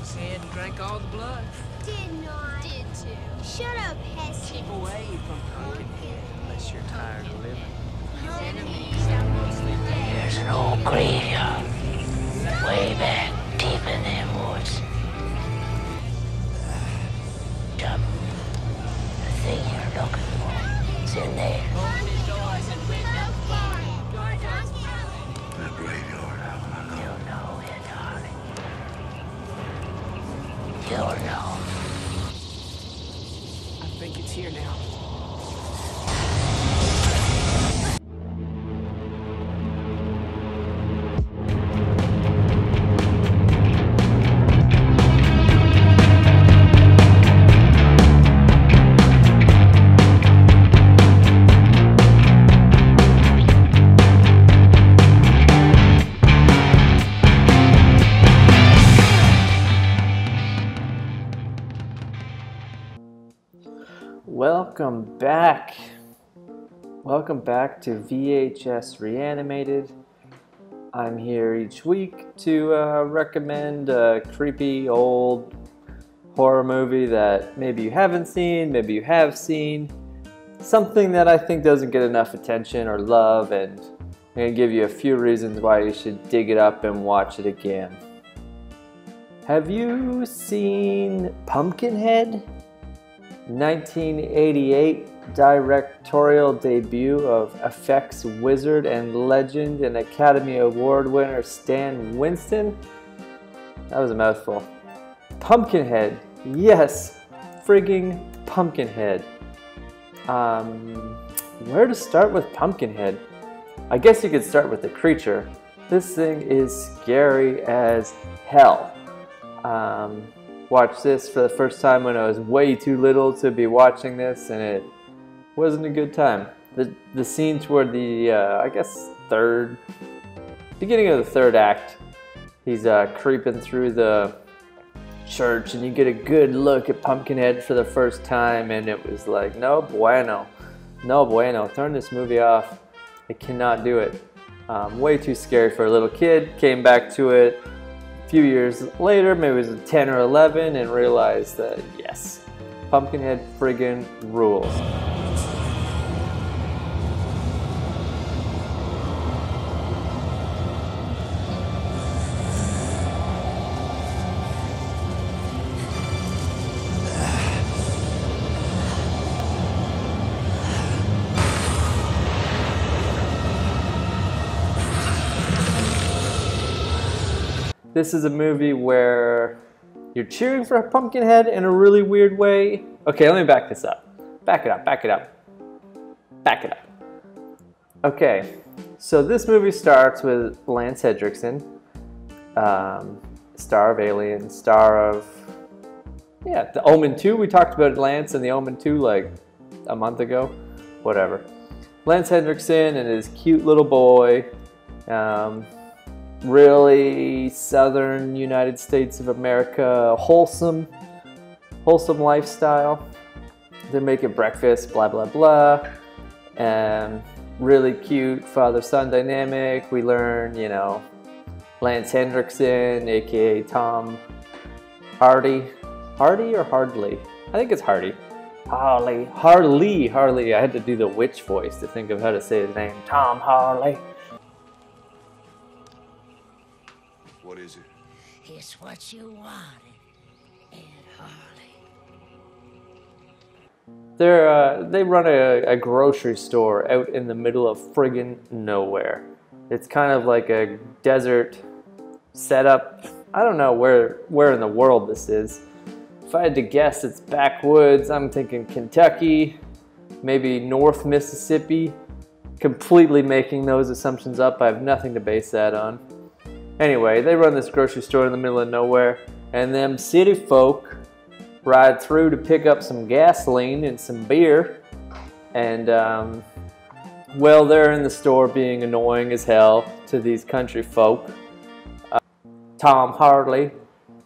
Said and drank all the blood. Did not. Did too. Shut up, Hess. Keep away from Pumpkinhead unless you're tired of living. His enemies are mostly dead. There's an old graveyard way back deep in them woods. Chuck, the thing you're looking for is in there. That graveyard, You'll know, Ed Harley. You'll know. I think it's here now. Welcome back to VHS Reanimated. I'm here each week to recommend a creepy old horror movie that maybe you haven't seen, maybe you have seen. Something that I think doesn't get enough attention or love, and I'm going to give you a few reasons why you should dig it up and watch it again. Have you seen Pumpkinhead? 1988 directorial debut of effects wizard and legend and Academy Award winner Stan Winston. That was a mouthful. Pumpkinhead, yes, frigging Pumpkinhead. Where to start with Pumpkinhead? I guess you could start with the creature. This thing is scary as hell. Watched this for the first time when I was way too little to be watching this, and it wasn't a good time. The scene toward the, I guess, beginning of the third act, he's creeping through the church, and you get a good look at Pumpkinhead for the first time, and it was like, no bueno, no bueno, turn this movie off. I cannot do it. Way too scary for a little kid. Came back to it a few years later, maybe it was 10 or 11, and realized that, yes, Pumpkinhead friggin' rules. This is a movie where you're cheering for Pumpkinhead in a really weird way. Okay, let me back this up. Back it up, back it up. Back it up. Okay, so this movie starts with Lance Henriksen, star of Alien, star of, yeah, The Omen 2. We talked about Lance and The Omen 2 like a month ago. Whatever. Lance Henriksen and his cute little boy. Really southern United States of America, wholesome lifestyle. They're making breakfast, blah blah blah, and really cute father-son dynamic. We learn, you know, Lance Henriksen, aka Tom Hardy or Hardly? I think it's Hardy. Harley. I had to do the witch voice to think of how to say his name. Tom Harley. What is it? It's what you wanted, Ed Harley. They run a grocery store out in the middle of friggin' nowhere. It's kind of like a desert setup. I don't know where in the world this is. If I had to guess, it's backwoods. I'm thinking Kentucky, maybe North Mississippi. Completely making those assumptions up. I have nothing to base that on. Anyway, they run this grocery store in the middle of nowhere, and them city folk ride through to pick up some gasoline and some beer, and well, they're in the store being annoying as hell to these country folk. Tom Harley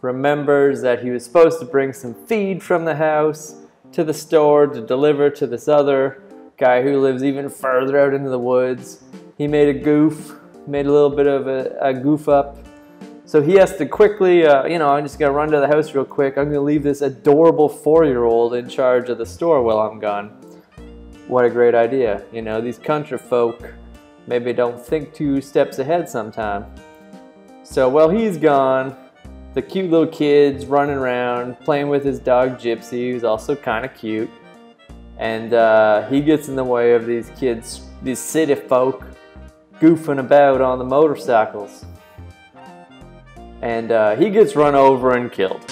remembers that he was supposed to bring some feed from the house to the store to deliver to this other guy who lives even further out into the woods. He made a goof. Made a little bit of a goof up. So So he has to quickly, you know, I'm just going to run to the house real quick. I'm going to leave this adorable 4-year-old in charge of the store while I'm gone. What a great idea. You know, these country folk maybe don't think 2 steps ahead sometime. So while he's gone, the cute little kid's running around, playing with his dog Gypsy, who's also kind of cute. And he gets in the way of these kids, these city folk, goofing about on the motorcycles. And he gets run over and killed.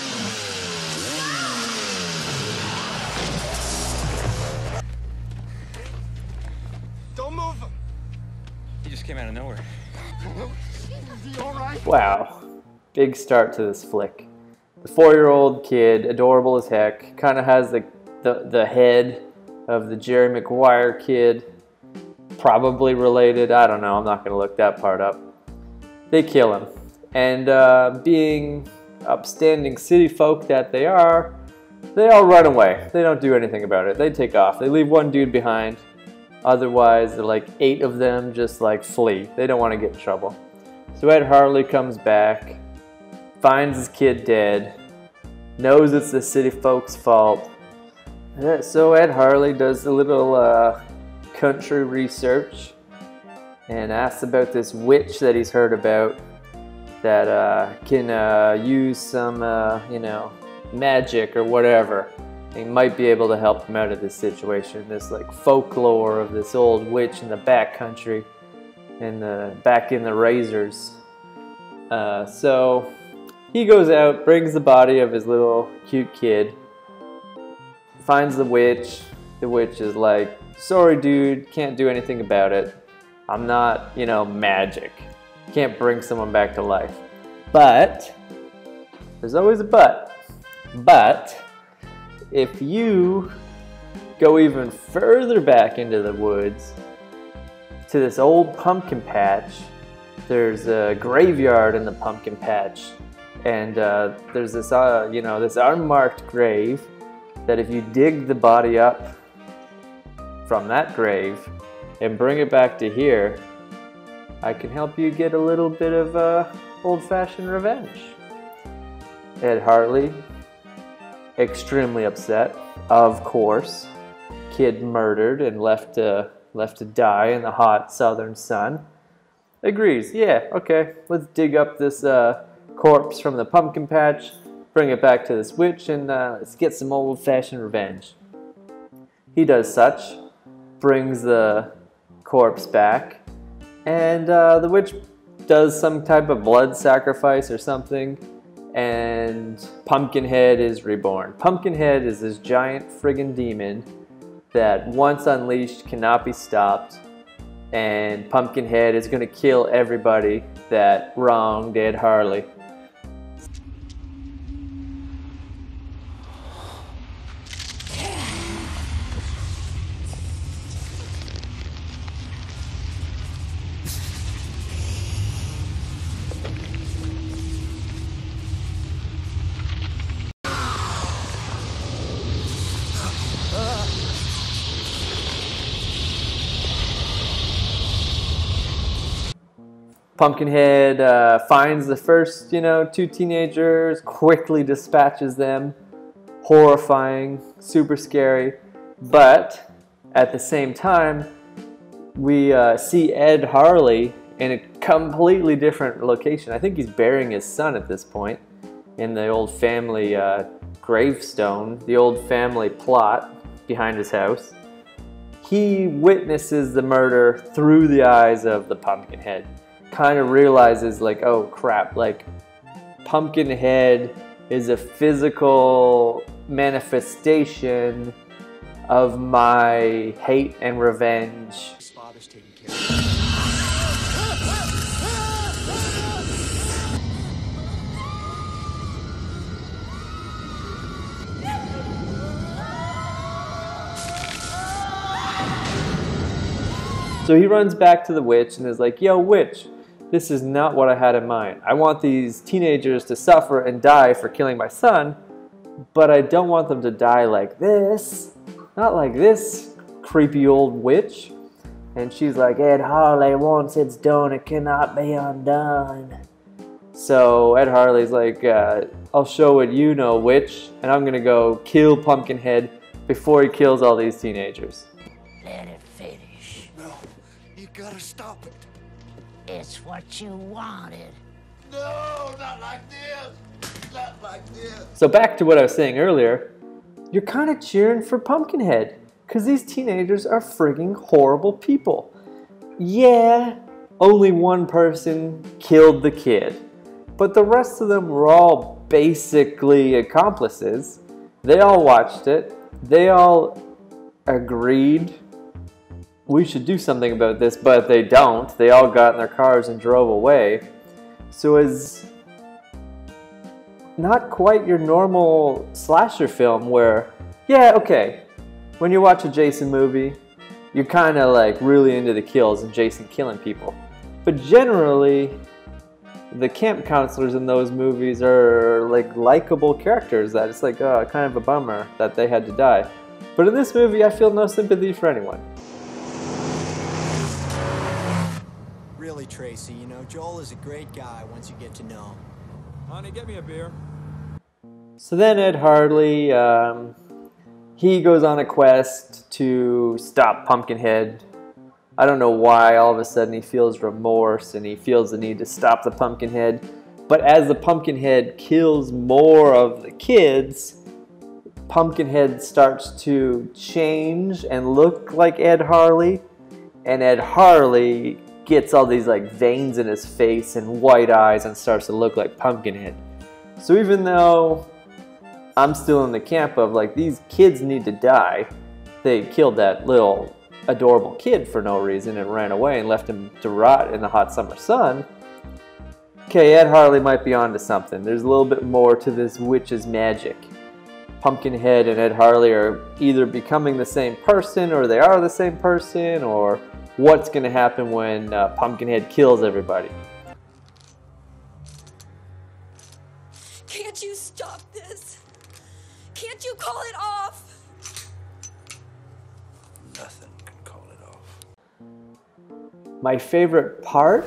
Don't move him. He just came out of nowhere. Is he all right? Wow, big start to this flick. The 4-year-old kid, adorable as heck, kind of has the head of the Jerry Maguire kid. Probably related, I don't know, I'm not gonna look that part up. They kill him. And being upstanding city folk that they are, they all run away. They don't do anything about it. They take off. They leave one dude behind. Otherwise, they're like 8 of them just like flee. They don't want to get in trouble. So Ed Harley comes back, finds his kid dead, knows it's the city folks' fault. So Ed Harley does a little country research and asks about this witch that he's heard about that can use some, you know, magic or whatever. He might be able to help him out of this situation. This like folklore of this old witch in the back country, back in the razors. So he goes out, brings the body of his little cute kid, finds the witch. The witch is like, sorry dude, can't do anything about it. I'm not, you know, magic. Can't bring someone back to life. But, there's always a but. But, if you go even further back into the woods, to this old pumpkin patch, there's a graveyard in the pumpkin patch. And there's this, you know, this unmarked grave that if you dig the body up from that grave and bring it back to here, I can help you get a little bit of old-fashioned revenge. Ed Harley, extremely upset, of course. Kid murdered and left to die in the hot southern sun. Agrees, yeah, okay, let's dig up this corpse from the pumpkin patch, bring it back to this witch, and let's get some old-fashioned revenge. He does such, brings the corpse back, and the witch does some type of blood sacrifice or something, and Pumpkinhead is reborn. Pumpkinhead is this giant friggin' demon that once unleashed cannot be stopped, and Pumpkinhead is gonna kill everybody that wronged Ed Harley. Pumpkinhead finds the first, 2 teenagers, quickly dispatches them. Horrifying, super scary. But at the same time, we see Ed Harley in a completely different location. I think he's burying his son at this point in the old family gravestone, the old family plot behind his house. He witnesses the murder through the eyes of the Pumpkinhead. Kind of realizes like, oh crap, like Pumpkinhead is a physical manifestation of my hate and revenge. His father's taking care of him. So he runs back to the witch and is like, yo witch, this is not what I had in mind. I want these teenagers to suffer and die for killing my son, but I don't want them to die like this. Not like this, creepy old witch. And she's like, Ed Harley, once it's done, it cannot be undone. So Ed Harley's like, I'll show what you know, witch, and I'm gonna go kill Pumpkinhead before he kills all these teenagers. Let it finish. No, you gotta stop it. It's what you wanted. No, not like this. Not like this. So back to what I was saying earlier, you're kind of cheering for Pumpkinhead, because these teenagers are frigging horrible people. Yeah, only one person killed the kid, but the rest of them were all basically accomplices. They all watched it. They all agreed we should do something about this, but they don't. They all got in their cars and drove away. So it's not quite your normal slasher film where, yeah, okay, when you watch a Jason movie, you're kind of like really into the kills and Jason killing people. But generally, the camp counselors in those movies are like likable characters that it's like, oh, kind of a bummer that they had to die. But in this movie, I feel no sympathy for anyone. Really, Tracy, you know, Joel is a great guy once you get to know him. Honey, get me a beer. So then Ed Harley, he goes on a quest to stop Pumpkinhead. I don't know why all of a sudden he feels remorse and he feels the need to stop the Pumpkinhead. But as the Pumpkinhead kills more of the kids, Pumpkinhead starts to change and look like Ed Harley. And Ed Harley gets all these like veins in his face and white eyes and starts to look like Pumpkinhead. So even though I'm still in the camp of like these kids need to die, they killed that little adorable kid for no reason and ran away and left him to rot in the hot summer sun. Okay, Ed Harley might be onto something. There's a little bit more to this witch's magic. Pumpkinhead and Ed Harley are either becoming the same person, or they are the same person, or what's going to happen when Pumpkinhead kills everybody. Can't you stop this? Can't you call it off? Nothing can call it off. My favorite part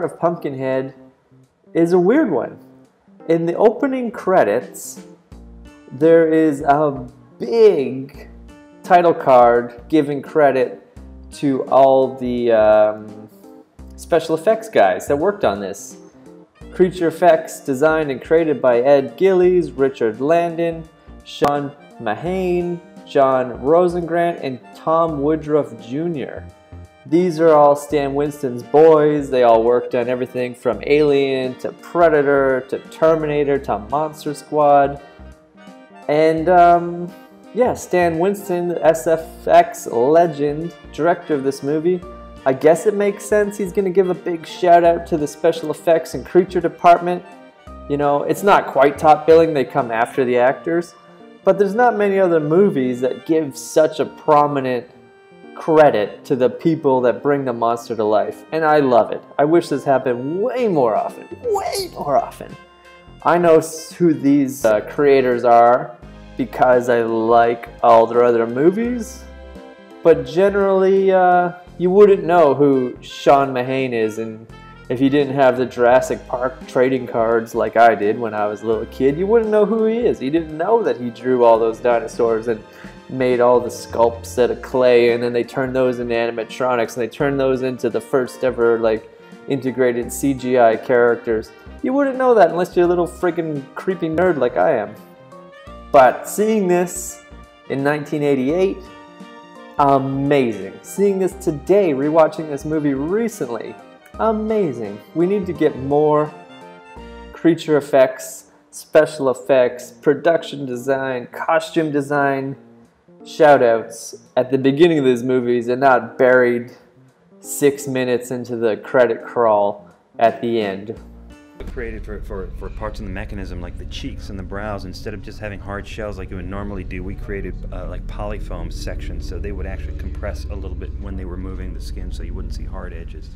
of Pumpkinhead is a weird one. In the opening credits, there is a big title card giving credit to all the special effects guys that worked on this. Creature effects designed and created by Ed Gillies, Richard Landon, Sean Mahane, John Rosengrant, and Tom Woodruff Jr. These are all Stan Winston's boys. They all worked on everything from Alien to Predator to Terminator to Monster Squad. And yeah, Stan Winston, the SFX legend, director of this movie. I guess it makes sense he's going to give a big shout out to the special effects and creature department. You know, it's not quite top billing, they come after the actors. But there's not many other movies that give such a prominent credit to the people that bring the monster to life, and I love it. I wish this happened way more often. Way more often. I know who these creators are because I like all their other movies, but generally you wouldn't know who Sean Mahane is, and if you didn't have the Jurassic Park trading cards like I did when I was a little kid, you wouldn't know who he is. You didn't know that he drew all those dinosaurs and made all the sculpts out of clay, and then they turned those into animatronics, and they turned those into the first ever like integrated CGI characters. You wouldn't know that unless you're a little freaking creepy nerd like I am. But seeing this in 1988, amazing. Seeing this today, rewatching this movie recently, amazing. We need to get more creature effects, special effects, production design, costume design shoutouts at the beginning of these movies and not buried 6 minutes into the credit crawl at the end. Created for parts of the mechanism like the cheeks and the brows, instead of just having hard shells like you would normally do, we created like polyfoam sections so they would actually compress a little bit when they were moving the skin so you wouldn't see hard edges.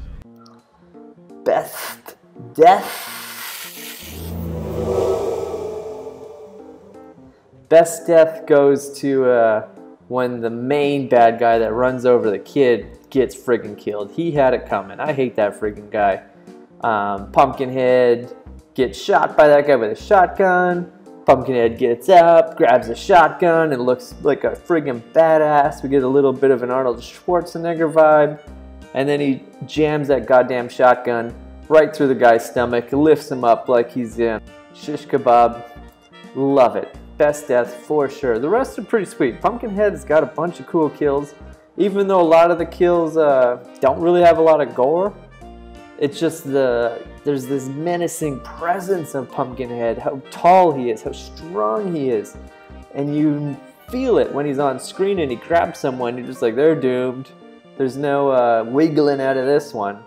Best death. Best death goes to when the main bad guy that runs over the kid gets friggin' killed. He had it coming. I hate that friggin' guy. Pumpkinhead gets shot by that guy with a shotgun. Pumpkinhead gets up, grabs a shotgun, and looks like a friggin' badass. We get a little bit of an Arnold Schwarzenegger vibe. And then he jams that goddamn shotgun right through the guy's stomach, lifts him up like he's shish kebab. Love it. Best death for sure. The rest are pretty sweet. Pumpkinhead's got a bunch of cool kills. Even though a lot of the kills don't really have a lot of gore, it's just there's this menacing presence of Pumpkinhead, how tall he is, how strong he is. And you feel it when he's on screen and he grabs someone, you're just like, they're doomed. There's no wiggling out of this one.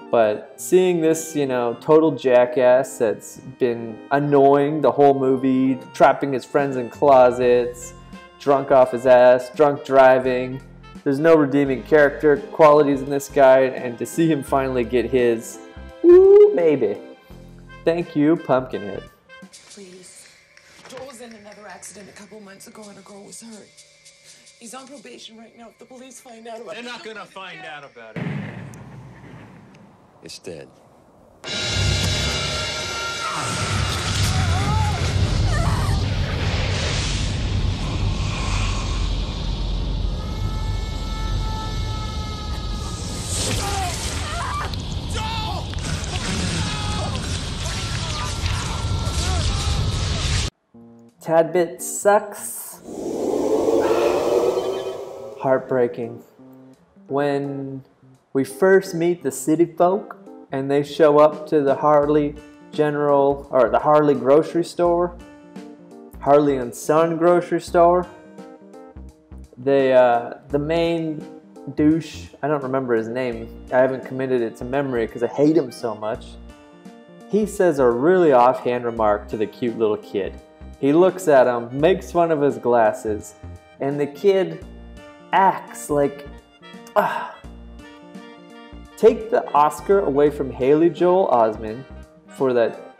But seeing this, total jackass that's been annoying the whole movie, trapping his friends in closets, drunk off his ass, drunk driving. There's no redeeming character qualities in this guy, and to see him finally get his, woo, baby. Thank you, Pumpkinhead. Please. Joel was in another accident a couple months ago and a girl was hurt. He's on probation right now. If the police find out about it... They're not gonna find out about it. It's dead. Tad bit sucks. Heartbreaking. When we first meet the city folk and they show up to the Harley the Harley grocery store, Harley and Son grocery store, the main douche, I don't remember his name, I haven't committed it to memory because I hate him so much. He says a really offhand remark to the cute little kid. He looks at him, makes fun of his glasses, and the kid acts like, take the Oscar away from Haley Joel Osment for that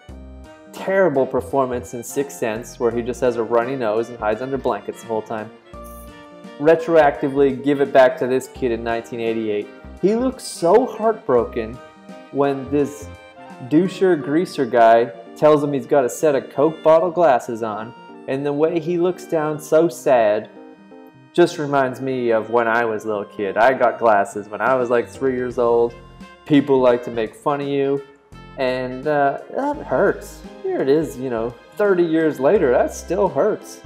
terrible performance in Sixth Sense where he just has a runny nose and hides under blankets the whole time. Retroactively give it back to this kid in 1988. He looks so heartbroken when this doucher greaser guy tells him he's got a set of Coke bottle glasses on, and the way he looks down so sad just reminds me of when I was a little kid. I got glasses when I was like 3 years old. People like to make fun of you, and that hurts. Here it is, 30 years later, that still hurts.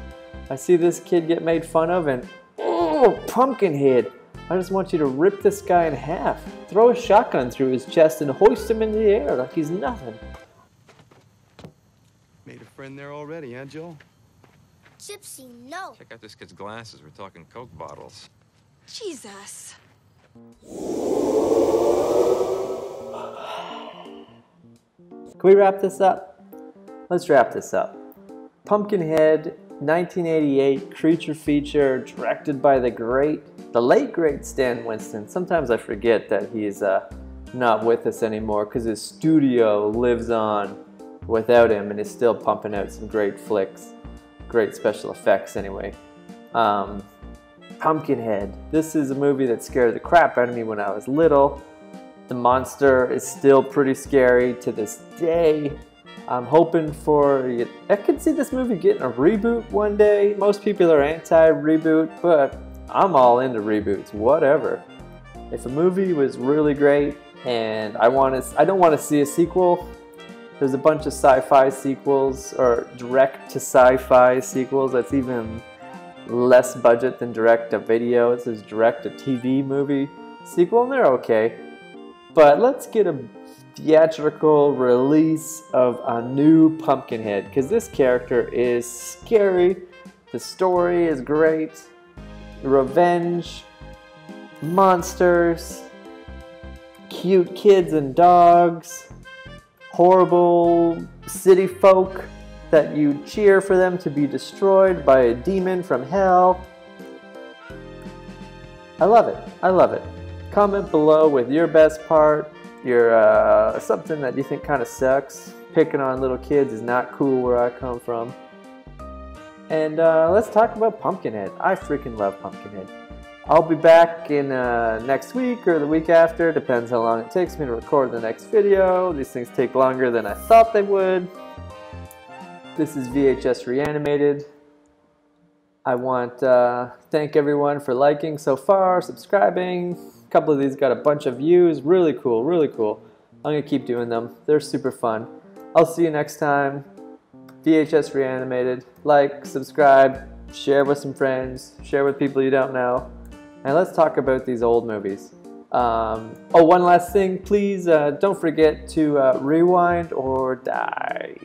I see this kid get made fun of and, oh, Pumpkinhead. I just want you to rip this guy in half. Throw a shotgun through his chest and hoist him into the air like he's nothing. Made a friend there already, huh, Joel? Gypsy, no. Check out this kid's glasses. We're talking Coke bottles. Jesus. Can we wrap this up? Let's wrap this up. Pumpkinhead, 1988 creature feature, directed by the late great Stan Winston. Sometimes I forget that he's not with us anymore because his studio lives on without him and is still pumping out some great flicks. Great special effects anyway. Pumpkinhead. This is a movie that scared the crap out of me when I was little. The monster is still pretty scary to this day. I'm hoping I could see this movie getting a reboot one day. Most people are anti-reboot, but I'm all into reboots, whatever. If a movie was really great and I don't want to see a sequel. There's a bunch of sci-fi sequels or direct-to-sci-fi sequels that's even less budget than direct-to-video. This is direct-to-TV movie sequel, and they're okay. But let's get a theatrical release of a new Pumpkinhead, because this character is scary, the story is great, revenge, monsters, cute kids and dogs, horrible city folk that you cheer for them to be destroyed by a demon from hell. I love it. I love it. Comment below with your best part, your something that you think kind of sucks. Picking on little kids is not cool where I come from. And let's talk about Pumpkinhead. I freaking love Pumpkinhead. I'll be back in next week or the week after, depends how long it takes me to record the next video. These things take longer than I thought they would. This is VHS Reanimated. I want to thank everyone for liking so far, subscribing. A couple of these got a bunch of views. Really cool, really cool. I'm going to keep doing them. They're super fun. I'll see you next time. VHS Reanimated. Like, subscribe, share with some friends, share with people you don't know. And let's talk about these old movies. Oh, one last thing, please don't forget to rewind or die.